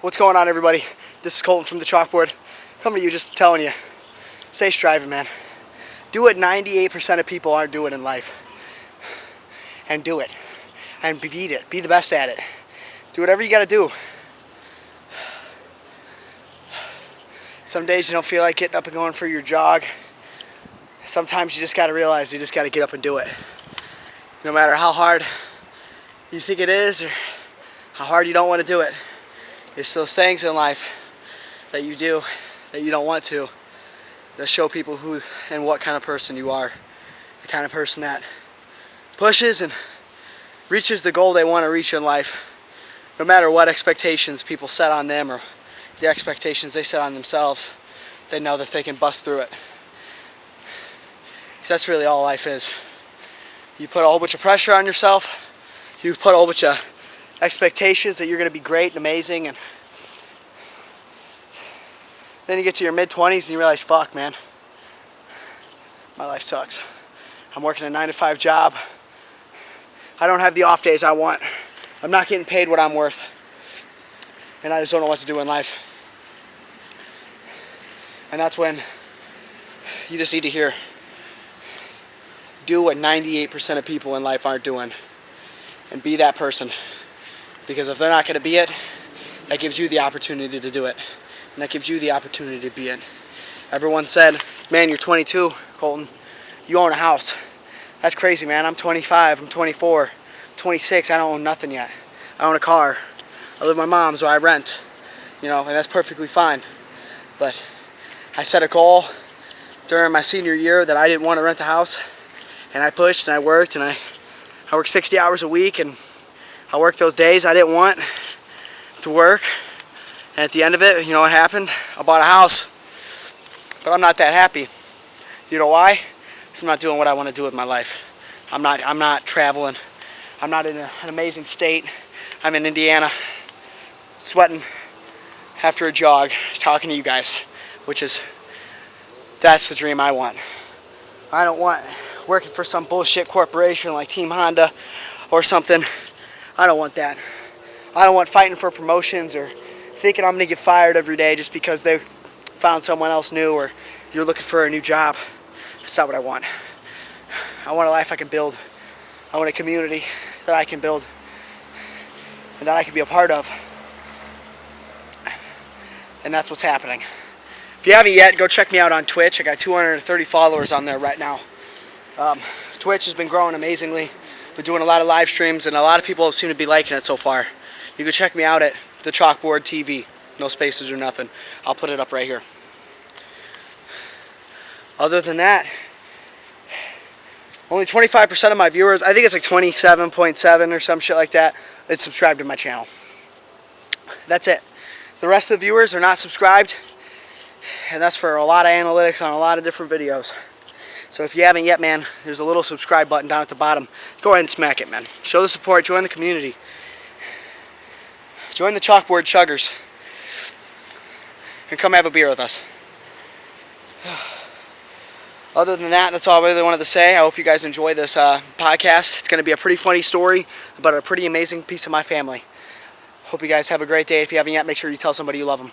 What's going on, everybody? This is Colton from the Chalkboard. Coming to you just telling you, stay striving, man. Do what 98% of people aren't doing in life. And do it. And beat it. Be the best at it. Do whatever you gotta do. Some days you don't feel like getting up and going for your jog. Sometimes you just gotta realize you just gotta get up and do it. No matter how hard you think it is or how hard you don't want to do it. It's those things in life that you do that you don't want to that show people who and what kind of person you are. The kind of person that pushes and reaches the goal they want to reach in life, no matter what expectations people set on them or the expectations they set on themselves. They know that they can bust through it. 'Cause that's really all life is. You put a whole bunch of pressure on yourself. You put a whole bunch of expectations that you're going to be great and amazing, and then you get to your mid-20s and you realize, fuck, man, my life sucks. I'm working a 9-to-5 job. I don't have the off days I want. I'm not getting paid what I'm worth. And I just don't know what to do in life. And that's when you just need to hear, do what 98% of people in life aren't doing. And be that person. Because if they're not going to be it, that gives you the opportunity to do it. And that gives you the opportunity to be it. Everyone said, man, you're 22, Colton. You own a house. That's crazy, man. I'm 25, I'm 24, 26, I don't own nothing yet. I own a car. I live with my mom, so I rent. And that's perfectly fine. But I set a goal during my senior year that I didn't want to rent a house. And I pushed and I worked and I worked 60 hours a week, and I worked those days I didn't want to work. And at the end of it, you know what happened? I bought a house. But I'm not that happy. You know why? Because I'm not doing what I want to do with my life. I'm not traveling. I'm not in an amazing state. I'm in Indiana, sweating after a jog, talking to you guys, that's the dream I want. I don't want working for some bullshit corporation like Team Honda or something. I don't want that. I don't want fighting for promotions or thinking I'm going to get fired every day just because they found someone else new or you're looking for a new job. That's not what I want. I want a life I can build. I want a community that I can build and that I can be a part of. And that's what's happening. If you haven't yet, go check me out on Twitch. I got 230 followers on there right now. Twitch has been growing amazingly. Been doing a lot of live streams, and a lot of people seem to be liking it so far. You can check me out at the Chalkboard TV. No spaces or nothing. I'll put it up right here. Other than that, only 25% of my viewers, I think it's like 27.7 or some shit like that, is subscribed to my channel. That's it. The rest of the viewers are not subscribed, and that's for a lot of analytics on a lot of different videos. So if you haven't yet, man, there's a little subscribe button down at the bottom. Go ahead and smack it, man. Show the support. Join the community. Join the Chalkboard Chuggers. And come have a beer with us. Other than that, that's all I really wanted to say. I hope you guys enjoy this podcast. It's going to be a pretty funny story about a pretty amazing piece of my family. Hope you guys have a great day. If you haven't yet, make sure you tell somebody you love them.